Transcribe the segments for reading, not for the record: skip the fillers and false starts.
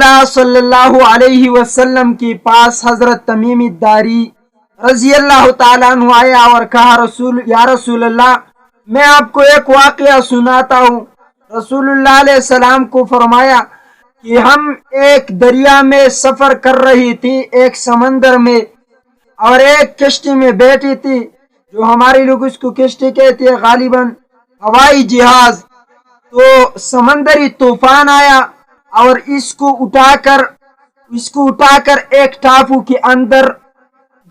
اللہ صلی اللہ علیہ وسلم کے پاس حضرت تمیم الداری رضی اللہ تعالیٰ عنہ آیا اور کہا یا رسول اللہ میں آپ کو ایک واقعہ سناتا ہوں۔ رسول اللہ علیہ السلام کو فرمایا کہ ہم ایک دریا میں سفر کر رہی تھی، ایک سمندر میں، اور ایک کشتی میں بیٹھی تھی، جو ہمارے لوگ اس کو کشتی کہتے ہیں، غالباً ہوائی جہاز۔ تو سمندری طوفان آیا اور اس کو اٹھا کر ایک ٹاپو کے اندر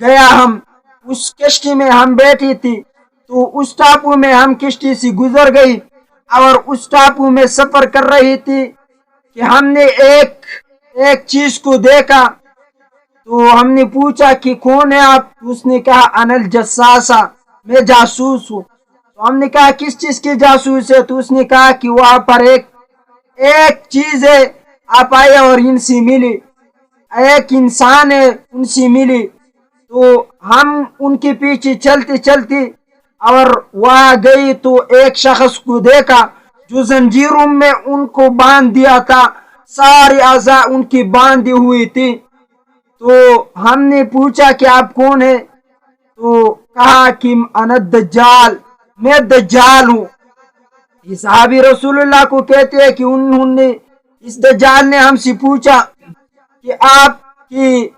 گیا۔ ہم اس کشتی میں ہم بیٹھی تھی، تو اس ٹاپو میں ہم کشتی سے گزر گئی اور اس ٹاپو میں سفر کر رہی تھی کہ ہم نے ایک چیز کو دیکھا۔ تو ہم نے پوچھا کہ کون ہے آپ؟ اس نے کہا انا الجساسہ، میں جاسوس ہوں۔ تو ہم نے کہا کس چیز کی جاسوس ہے؟ تو اس نے کہا کہ وہاں پر ایک چیز ہے، آپ آئے اور ان سے ملی، ایک انسان ہے، ان سے ملی۔ تو ہم ان کے پیچھے چلتے اور وہاں گئی تو ایک شخص کو دیکھا جو زنجیروں میں ان کو باندھ دیا تھا، سارے اعضاء ان کی باندھی ہوئی تھی۔ تو ہم نے پوچھا کہ آپ کون ہیں؟ تو کہا کہ انا الدجال، میں دجال ہوں۔ یہ صحابی رسول اللہ کو کہتے ہیں کہ اس دجال نے ہم سے پوچھا کہ آپ کی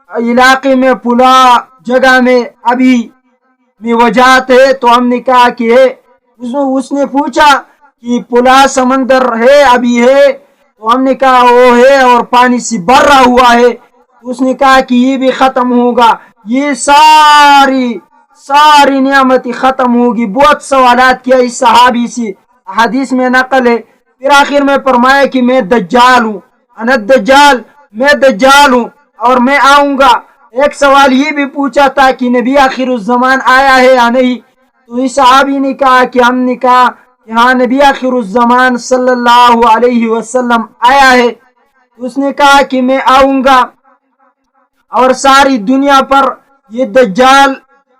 علاقے میں پلا جگہ میں ابھی میں وجات ہے؟ تو ہم نے کہا کہ ہے۔ اس نے پوچھا کہ پلا سمندر ہے ابھی ہے؟ تو ہم نے کہا وہ ہے اور پانی سے بھرا ہوا ہے۔ تو اس نے کہا کہ یہ بھی ختم ہوگا، یہ ساری نعمتیں ختم ہوگی۔ بہت سوالات کیا اس صحابی سے، حدیث میں نقل ہے۔ پھر آخر میں فرمایا کہ میں دجال ہوں، انا الدجال، میں دجال ہوں اور میں آؤں گا۔ ایک سوال یہ بھی پوچھا تھا کہ نبی آخر الزمان آیا ہے یا نہیں؟ تو اس صحابی نے کہا کہ ہم نے کہا کہ ہاں نبی آخر الزمان صلی اللہ علیہ وسلم آیا ہے۔ اس نے کہا کہ میں آؤں گا اور ساری دنیا پر یہ دجال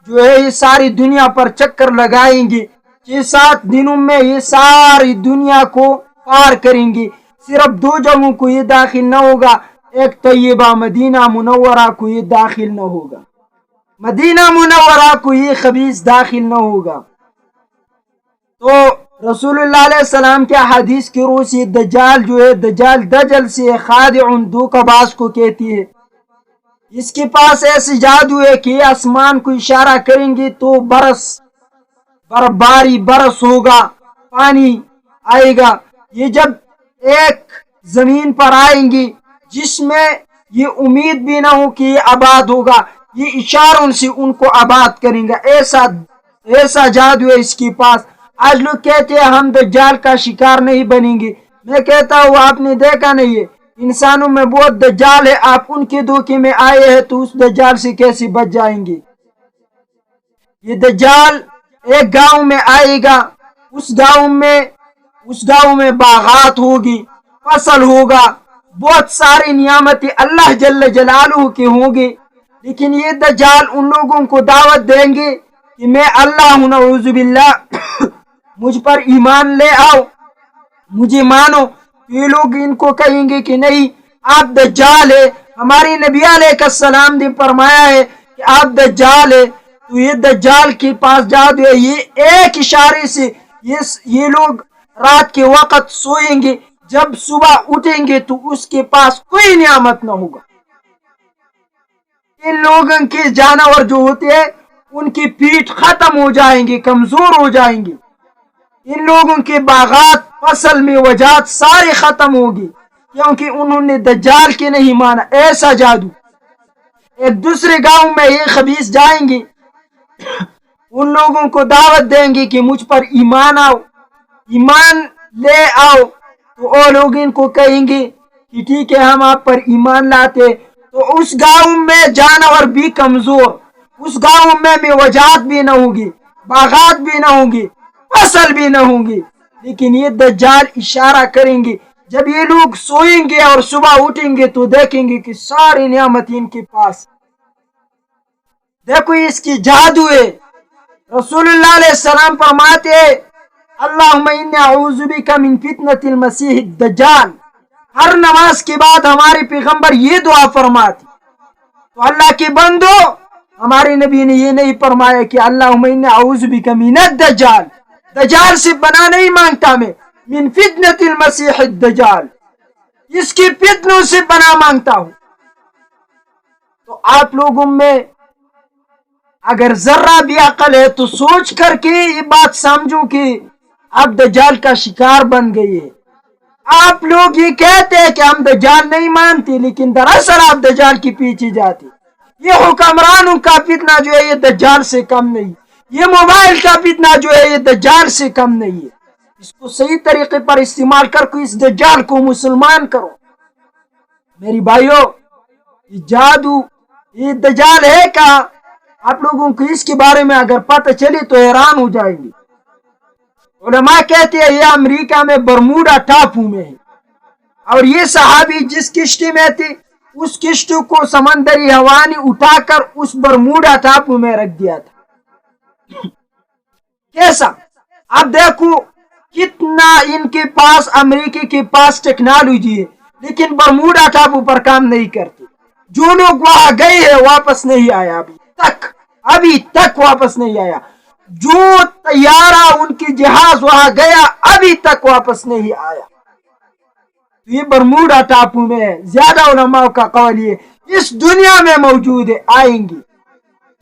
جو ہے یہ ساری دنیا پر چکر لگائیں گے، 6-7 دنوں میں یہ ساری دنیا کو پار کریں گے۔ صرف 2 جگہوں کو یہ داخل نہ ہوگا، ایک طیبہ مدینہ منورہ کو یہ داخل نہ ہوگا، مدینہ منورہ کو یہ خبیث داخل نہ ہوگا۔ تو رسول اللہ علیہ السلام کے حدیث کی روح سے دجال جو ہے، دجل سے خادع دھوکہ باز کو کہتی ہے۔ اس کے پاس ایسی جادو ہے کہ یہ آسمان کو اشارہ کریں گے تو برس ہوگا، پانی آئے گا۔ یہ جب ایک زمین پر آئیں گی جس میں یہ امید بھی نہ ہو کہ یہ آباد ہوگا، یہ اشاروں سے ان کو آباد کریں گا۔ ایسا جادو ہے اس کے پاس۔ آج لوگ کہتے ہیں ہم دجال کا شکار نہیں بنیں گے۔ میں کہتا ہوں آپ نے دیکھا نہیں ہے، انسانوں میں بہت دجال ہے، آپ ان کے دھوکے میں آئے ہیں تو اس دجال سے کیسے بچ جائیں گے؟ یہ دجال ایک گاؤں میں آئے گا، اس گاؤں میں باغات ہوگی، فصل ہوگا، بہت ساری نعمتیں اللہ جل جلالہ کی ہوں گی، لیکن یہ دجال ان لوگوں کو دعوت دیں گے کہ میں اللہ ہوں، نعوذ باللہ، مجھ پر ایمان لے آؤ، مجھے مانو۔ یہ لوگ ان کو کہیں گے کہ نہیں آپ دجال ہے، ہماری نبی علیہ السلام نے فرمایا ہے کہ آپ دجال ہے۔ تو یہ دجال کے پاس جادو ہے، یہ ایک اشارے سے یہ لوگ رات کے وقت سوئیں گے، جب صبح اٹھیں گے تو اس کے پاس کوئی نعمت نہ ہوگا۔ ان لوگوں کے جانور جو ہوتے ہیں ان کی پیٹھ ختم ہو جائیں گے، کمزور ہو جائیں گے۔ ان لوگوں کے باغات، فصل میں وجات سارے ختم ہوگی، کیونکہ انہوں نے دجال کے نہیں مانا۔ ایسا جادو۔ ایک دوسرے گاؤں میں یہ خبیث جائیں گے، ان لوگوں کو دعوت دیں گے کہ مجھ پر ایمان آؤ، ایمان لے آؤ۔ تو وہ لوگ ان کو کہیں گے کہ ٹھیک ہے ہم آپ پر ایمان لاتے۔ تو اس گاؤں میں جانور بھی کمزور، اس گاؤں میں وجات بھی نہ ہوگی، باغات بھی نہ ہوں گی، فصل بھی نہ ہوں گی، لیکن یہ دجال اشارہ کریں گے۔ جب یہ لوگ سوئیں گے اور صبح اٹھیں گے تو دیکھیں گے کہ ساری نعمت ان کے پاس۔ دیکھو اس کی جادو ہے۔ رسول اللہ علیہ السلام فرماتے ہیں اللہم انی اعوذ بک من فتنة المسیح الدجال، ہر نماز کے بعد ہمارے پیغمبر یہ دعا فرماتے. تو اللہ کے بندو، ہمارے نبی نے یہ نہیں فرمایا کہ اللہم انی اعوذ بک من الدجال، دجال سے بنا نہیں مانگتا میں، من فتنة المسیح الدجال، اس کی فتنوں سے بنا مانگتا ہوں. تو آپ لوگوں میں اگر ذرہ بھی عقل ہے تو سوچ کر کے یہ بات سمجھو کہ آپ دجال کا شکار بن گئی ہے. آپ لوگ یہ کہتے ہیں کہ ہم دجال نہیں مانتے، لیکن دراصل آپ دجال کے پیچھے جاتے. یہ حکمرانوں کا فتنہ جو ہے یہ دجال سے کم نہیں، یہ موبائل کا فتنہ جو ہے یہ دجال سے کم نہیں ہے. اس کو صحیح طریقے پر استعمال کر کے اس دجال کو مسلمان کرو. میری بھائیو، یہ جادو، یہ دجال ہے کہاں؟ آپ لوگوں کو اس کے بارے میں اگر پتہ چلے تو حیران ہو جائیں گے. علماء کہتے ہیں یہ امریکہ میں برموڈا ٹاپو میں ہے، اور یہ صحابی جس کشتی میں تھے اس کشتی کو سمندری ہوا نے اٹھا کر اس برموڈا ٹاپو میں رکھ دیا تھا. کیسا؟ اب دیکھو کتنا ان کے پاس، امریکہ کے پاس ٹیکنالوجی ہے، لیکن برموڈا ٹاپو پر کام نہیں کرتے. جو لوگ وہاں گئے ہیں واپس نہیں آیا، ابھی تک واپس نہیں آیا. جو طیارہ ان کی جہاز وہاں گیا ابھی تک واپس نہیں آیا. یہ برموڈا ٹاپو میں ہے. زیادہ علماء کا قول یہ اس دنیا میں موجود ہے، آئیں گے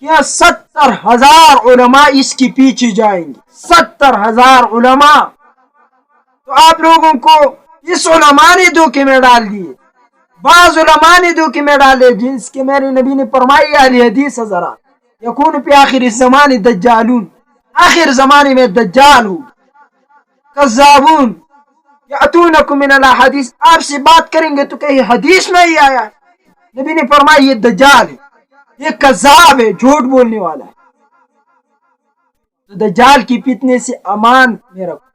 کیا 70,000 علماء اس کے پیچھے جائیں گے، 70,000 علماء. تو آپ لوگوں کو اس علماء نے دھوکے میں ڈال دیے. بعض علماء نے دھوکے میں ڈالے، جس کے میرے نبی نے فرمائی اہل حدیث حضرات یکون فی آخر الزمان دجالون، آخر زمانے میں دجال ہو، کذابون یاتونکم من الاحادیث، آپ سے بات کریں گے تو کہیں حدیث میں ہی آیا ہے. نبی نے فرمایا یہ دجال ہے، یہ کذاب ہے، جھوٹ بولنے والا ہے. تو دجال کی فتنے سے امان میں رکھو،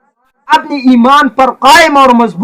اپنے ایمان پر قائم اور مضبوط